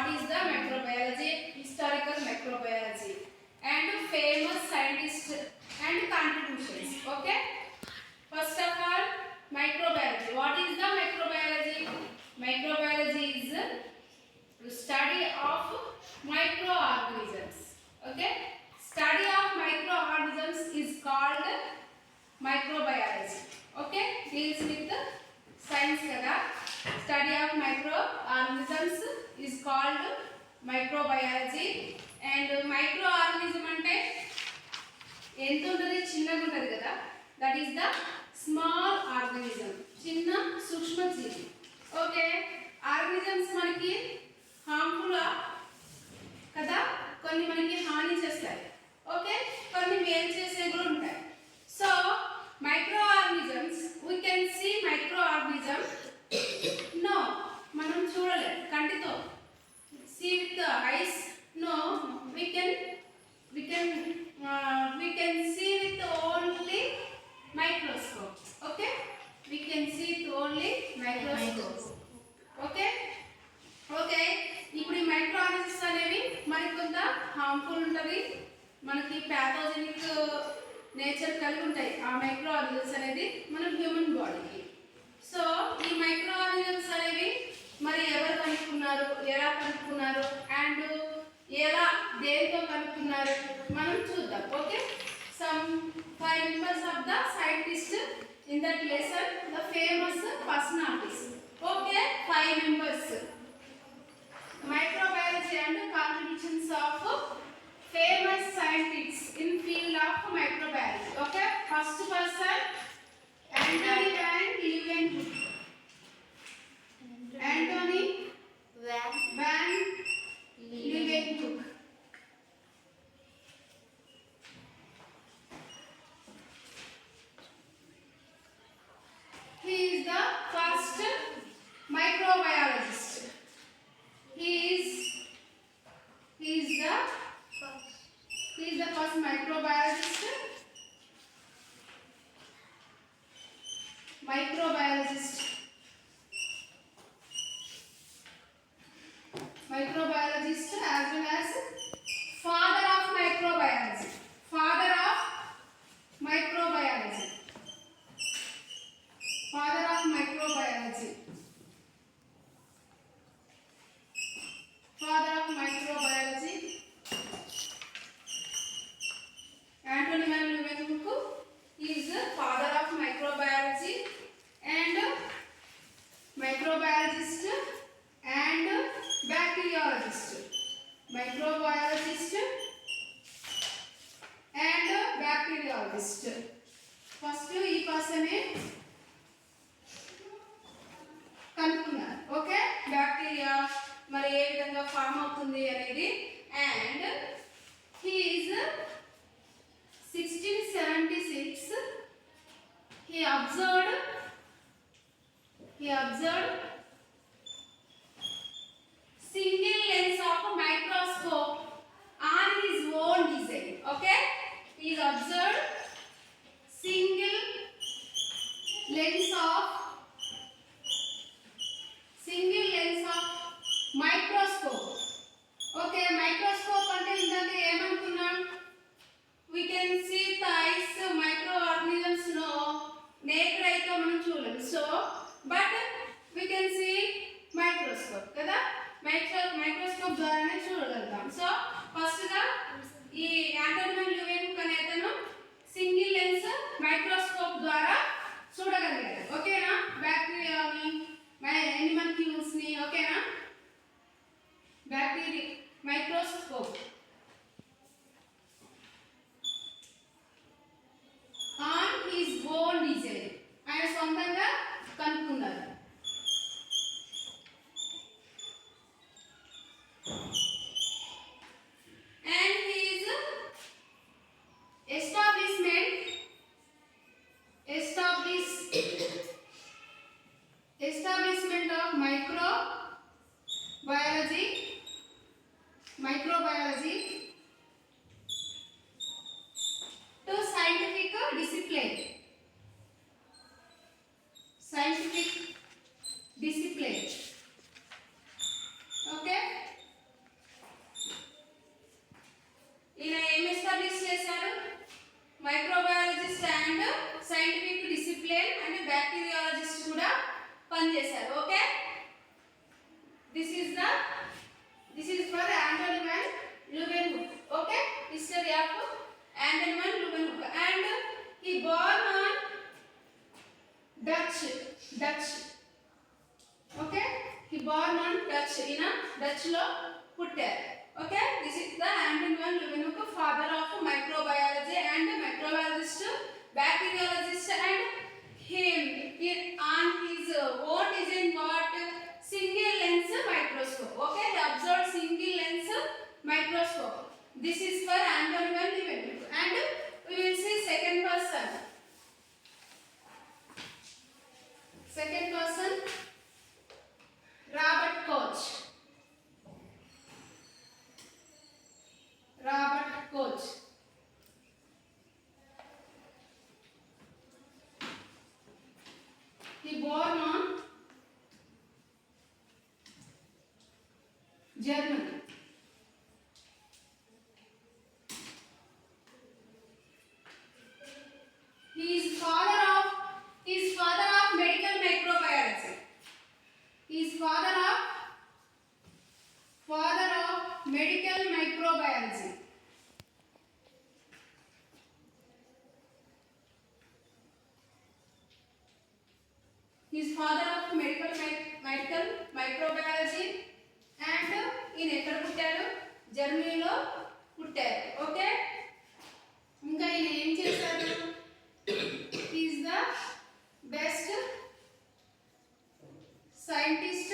what is the microbiology, historical microbiology, and famous scientists and contributions. Okay, first of all, microbiology. What is the microbiology? Microbiology is the study of microorganisms. Okay, study of microorganisms is called microbiology. Okay, deals with the science kada. Study of microorganisms is called microbiology. And microorganism ante ఎంత ఉంటది, చిన్నగా ఉంటది కదా, that is the small organism, చిన్న సూక్ష్మజీవి. Okay, organisms మనకి harmful కదా, కొన్ని మనకి హాని చేస్తాయి. ఓకే, కొన్ని మేలు చేసే కూడా ఉంటాయి. So microorganisms, we can see microorganism, no మనం చూడలేం కంటితో, see with the eyes, no we can see with only microscope. Okay, we can see with only microscope. Okay, okay, ఇప్పుడు ఈ మైక్రోఆర్గానిజమ్స్ అనేవి మనకి కొంత హార్మ్ఫుల్ ఉంటవి, మనకి ప్యాథోజెనిక్ నేచర్ కలిగి ఉంటాయి ఆ మైక్రోఆర్గానిజమ్స్ అనేది మన హ్యూమన్ బాడీకి. సో ఈ మైక్రోఆర్గానిజమ్స్ అనేవి మరి ఎవరు కనుక్కున్నారు, ఎలా కనుక్కున్నారు, అండ్ ఎలా దేనితో కనుక్కున్నారు మనం చూద్దాం. Okay, some 5 members of the scientists in that lesson, the famous personalities. Okay, 5 members. Microbiology and contributions of famous scientists in field of microbiology. Okay, first person, Anthony van Leeuwenhoek. Anthony van Leeuwenhoek. He is the first microbiologist. He is the first microbiologist. Microbiologist as well as father of microbiology. Father of microbiology. Father of microbiology. Father of microbiology. Anthony van Leeuwenhoek is the father of microbiology and microbiologist and bacteriologist. Microbiologist and bacteriologist. First ఈ పర్సనే కనుక్కున్నారు. Okay, bacteria మరి ఏ విధంగా form అవుతుంది అనేది. And he is 1676 he observed single lens of a microscope on his own design. Okay, he observed single lens of microscope. Okay, microscope అంటే ఇందాక ఏమనుకున్నాం, we can see the eyes microorganisms no naked అయితే మనం చూడలేం. So but we can see microscope కదా, microscope ద్వారానే చూడగలుగుతాం. So first గా ఈ యాంథనీ వాన్ లీeuwenhoek అనే అతను సింగిల్ లెన్స్ మైక్రోస్కోప్ ద్వారా చూడగలిగాడు. ఓకేనా, బ్యాక్టీరియాని animalcules ని. ఓకేనా, bacteria microscope on his own design, ఆయన సొంతంగా కనుక్కున్నారు. And his establishment of microbiology to scientific discipline. Okay, scientific discipline and bacteriologist కూడా పనిచేశారు. Okay, this is for Antonie van Leeuwenhoek. Okay, history of Antonie van Leeuwenhoek and he born on Dutch. Okay, he born on Dutch. Dutch లో పుట్టారు. Okay, this is the Anton van Leeuwenhoek, father of microbiology and microbiologist, bacteriologist, and he on his own design got single lens microscope. Okay, he observed single lens microscope. This is for Anton van Leeuwenhoek. And we will see second person. Robert Koch. He born on Germany. He is father of medical microbiology. He is father of medical microbiology. He is father of medical microbiology and in ఎక్కడ పుట్టారు? జర్మనీలో పుట్టారు. Okay, ఇంకా ఈయన ఏం చేశారు? He is the best scientist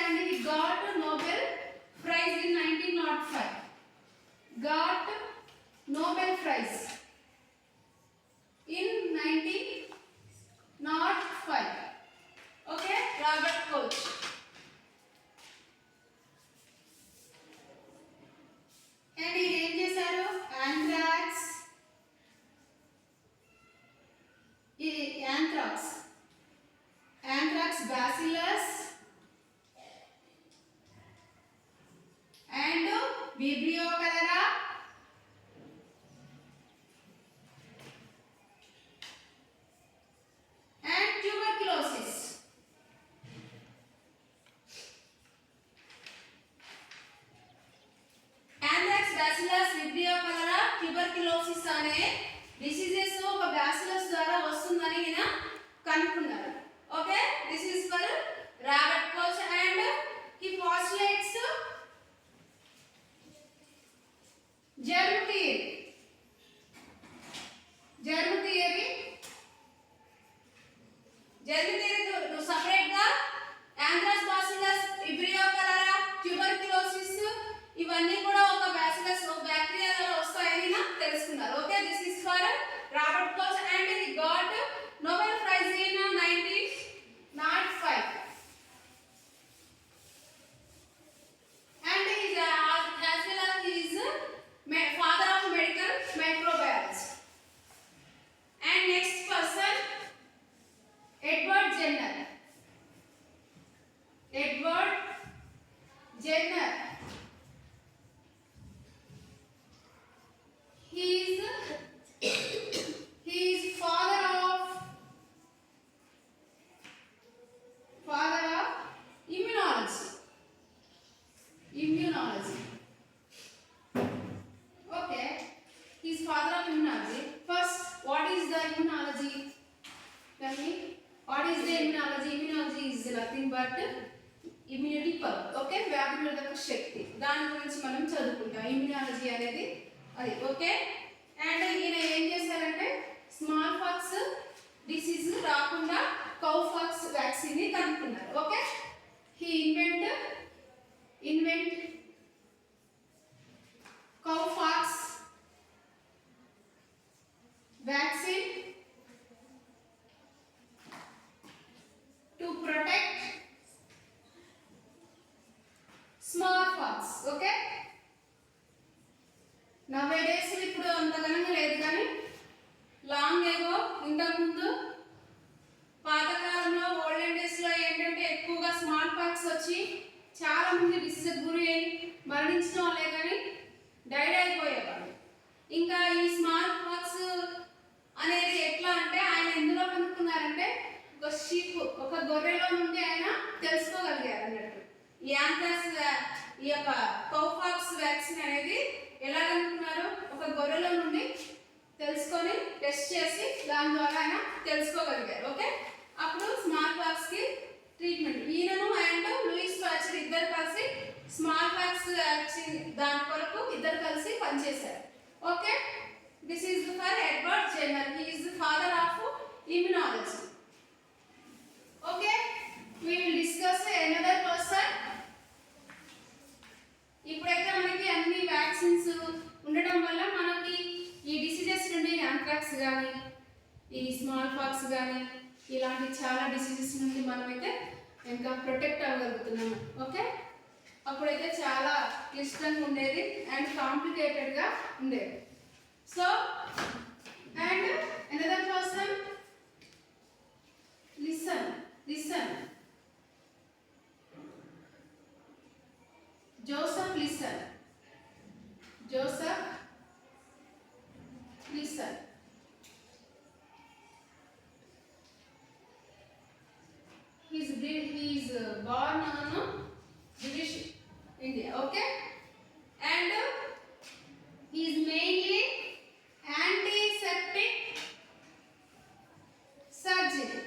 and he got Nobel Prize in 1905. Got Nobel Prize in 1905. Okay, Robert Koch. And he ఏం చేశారు? anthrax bacillus and vibrio cholera and tuberculosis. Anthrax bacillus vibrio cholera tuberculosis అనే diseases ఒక bacillus ద్వారా వస్తుందని ఈయన కనుక్కున్నారు. Okay, this is for Robert Koch and he postulates germ theory separate గా anthrax bacillus vibrio cholera tuberculosis ఇవన్నీ కూడా ఒక బ్యాసిలస్ ఒక బ్యాక్టీరియా ద్వారా వస్తాయని తెలుసుకున్నారు. Okay, this is for Robert Koch and he got Nobel prize in 1905 and he is as well as he is father of medical microbiology. And next person, Edward Jenner. He is father of immunology. Okay, he is father of immunology. First, what is the immunology? Tell me, what is the immunology? Immunology is nothing but immunity power. Okay, వ్యాధి నిరోధక శక్తి, దాని గురించి మనం చదువుకుంటాం. Immunology అనేది అది. Okay, and ఈయన ఏం చేశారంటే స్మాల్ పాక్స్ డిసీజ్ రాకుండా కౌ పాక్స్ వ్యాక్సిన్ ని కనుక్కున్నారు. Okay, he invent cowpox vaccine to protect smallpox. Okay, nowadays ఇప్పుడు అంత ఘనంగా లేదు కానీ లాంగ్ ఏగో ఇంతకుముందు పాతకాలంలో ఓల్డెన్ డేస్ లో ఏంటంటే ఎక్కువగా స్మాల్ పాక్స్ వచ్చి చాలా మంది డిసీజ్ గురి అయి మరణించిన వాళ్ళే కానీ డైడ్ అయిపోయేవాడు. ఇంకా ఈ స్మాల్ పాక్స్ అనేది ఎట్లా అంటే ఆయన ఎందులో కనుక్కున్నారంటే ఒక షీప్, ఒక గొర్రెలో నుండి ఆయన తెలుసుకోగలిగారు అన్నట్టు. ఈ యాంథ్రాక్స్ ఈ యొక్క కౌపాక్స్ వ్యాక్సిన్ అనేది ఎలా కనుక్కున్నారు, ఒక గొర్రెలో నుండి తెలుసుకొని టెస్ట్ చేసి దాని ద్వారా ఆయన తెలుసుకోగలిగారు. ఓకే, అప్పుడు స్మాల్ పాక్స్ కి ట్రీట్మెంట్ ఈయనను అండ్ లూయిస్ పాస్చర్ ఇద్దరు కలిసి స్మాల్ పాక్స్ వ్యాక్సిన్ దాని కొరకు ఇద్దరు కలిసి పనిచేశారు. Okay, this is for Edward Jenner, he is the father of immunology. Okay, we will discuss another person. ఇప్పుడైతే మనకి అన్ని వ్యాక్సిన్స్ ఉండడం వల్ల మనకి ఈ డిసీజెస్ నుండి యాంథ్రాక్స్ కానీ ఈ స్మాల్ పాక్స్ కానీ ఇలాంటి చాలా డిసీజెస్ నుండి మనమైతే ఇంకా ప్రొటెక్ట్ అవ్వగలుగుతున్నాము. ఓకే, అప్పుడైతే చాలా క్లిష్టంగా ఉండేది అండ్ కాంప్లికేటెడ్గా ఉండేది. So and another person, listen Joseph Lisson. He is born on British India. Okay, and he is mainly antiseptic surgery.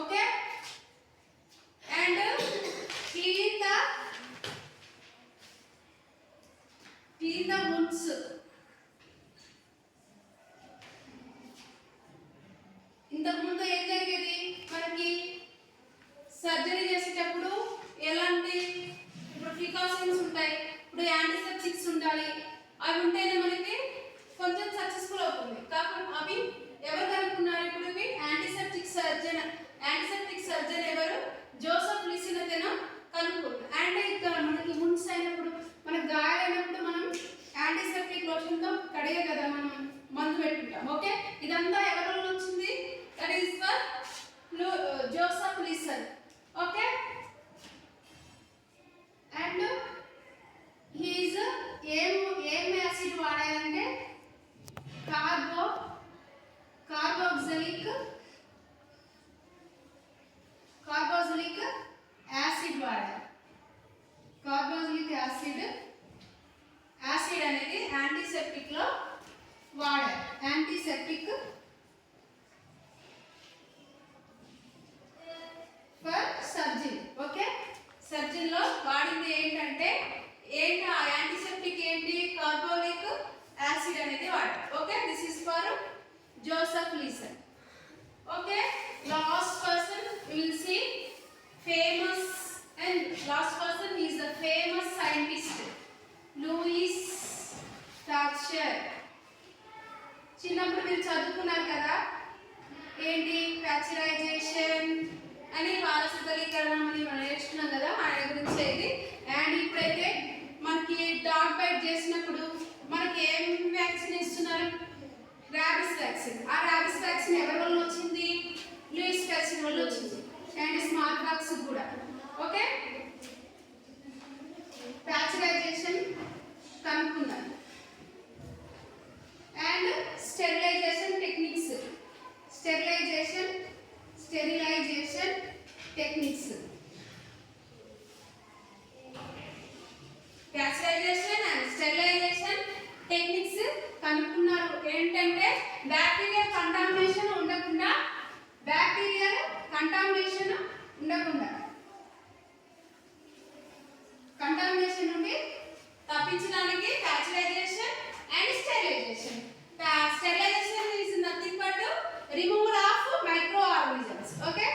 Okay, and clean the wounds. ఇంతకుముందు ఏం జరిగేది, మనకి సర్జరీ చేసేటప్పుడు ఎలాంటి ఇప్పుడు ప్రికాషన్స్ ఉంటాయి, ఇప్పుడు యాంటీసెప్టిక్స్ ఉండాలి, అవి ఉంటేనే మనకి కొంచెం సక్సెస్ఫుల్ అవుతుంది. కాకపోతే అవి ఎవరు కనుక్కున్నారు, ఇప్పుడు ఇవి యాంటీసెప్టిక్ సర్జన్ ఎవరు, జోసెఫ్ లిసన్ అతను కనుక్కున్నారు. అండ్ ఇక్కడ మనకి వుండ్స్ అయినప్పుడు, మనకు గాయాలైనప్పుడు మనం యాంటీసెప్టిక్ లోషన్తో కడిగే కదా మనం మందు పెట్టుకుంటాం. ఓకే, ఇదంతా ఎవరి వల్ల వచ్చింది, that is for Joseph Lister. Okay, and he's ఏం యాసిడ్ వాడారంటే కార్బోక్సిలిక్ యాసిడ్ వాడారు. కార్బోక్సిలిక్ యాసిడ్ అనేది యాంటీసెప్టిక్ లో వాడారు. Antiseptic for surgery. Okay, surgery లో వాడింది ఏంటంటే ఆ యాంటీసెప్టిక్ ఏంటి, కార్బోలిక్ యాసిడ్ అనేది వాడారు. Okay, this is for Joseph Lister. Okay, last person we will see famous and last person is the famous scientist Louis Pasteur. చిన్నప్పుడు మీరు చదువుకున్నారు కదా ఏంటి పాస్చరైజేషన్ అని, పారశుద్ధీకరణ అని మనం నేర్చుకున్నాం కదా, ఆయన గురించి ఇది. అండ్ ఇప్పుడైతే మనకి డాగ్ బైట్ చేసినప్పుడు మనకి ఏం వ్యాక్సిన్ ఇస్తున్నారు, ర్యాబిస్ వ్యాక్సిన్. ఆ ర్యాబిస్ వ్యాక్సిన్ ఎవరి వల్ల వచ్చింది, లూయిస్ పాస్చర్ వల్ల వచ్చింది. అండ్ స్మాల్ పాక్స్ కూడా. ఓకే, పాస్చరైజేషన్ కనుక్కున్నారు. And sterilization techniques pasteurization and sterilization techniques కనుక్కున్నారు. ఏంటంటే బ్యాక్టీరియల్ కంటామినేషన్ ఉండకుండా కంటామినేషన్ నుండి తప్పించడానికి pasteurization and sterilization. Sterilization is nothing but removal of microorganisms. Okay,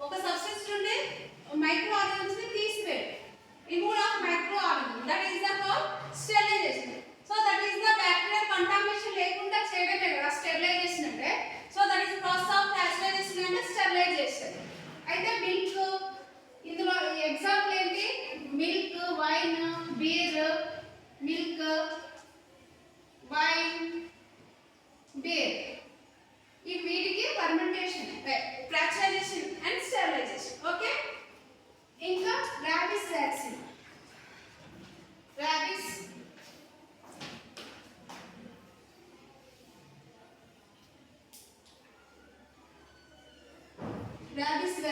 ఒక సబ్స్టెన్స్ నుండి మైక్రో ఆర్గానిజమ్స్ ని తీసివేయడం, removal of microorganism, that is the sterilization. So that is the bacterial contamination లేకుండా చేయడమే కదా స్టెరిలైజేషన్ అంటే. So that is process of pasteurization and sterilization. అయితే milk, ఇందులో ఎగ్జాంపుల్ ఏంటి, milk, wine, beer, milk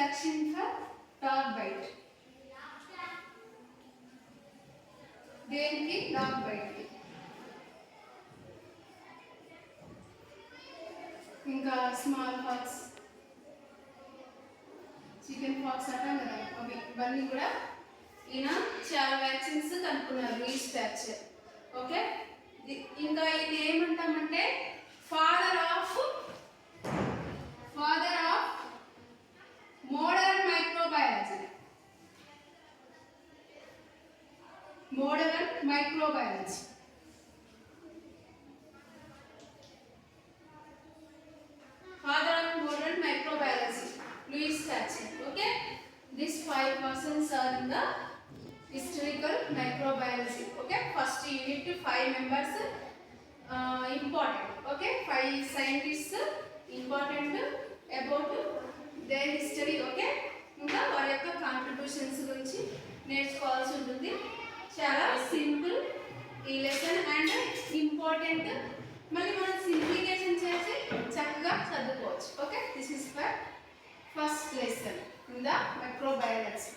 searching for dog bite. దేనికి dog bite. ఇంకా smallpox, chickenpox అంటాం కదా అవి, ఇవన్నీ కూడా ఈయన చాలా వ్యాక్సిన్స్ కనుక్కున్నారు రీసెర్చ్. ఓకే, ఇంకా ఇది ఏమంటామంటే father of modern microbiology. Modern microbiology. Father of modern microbiology, Louis Pasteur. Okay, these 5 persons are in the historical microbiology. Okay, first unit to 5 members important. Okay, 5 scientists important about their history. Okay, ఇంకా వారి యొక్క contributions గురించి నేర్చుకోవాల్సి ఉంటుంది. చాలా simple ఈ lesson and important. మళ్ళీ మనం simplification చేసి చక్కగా చదువుకోవచ్చు. Okay, this is for first lesson in the microbiology.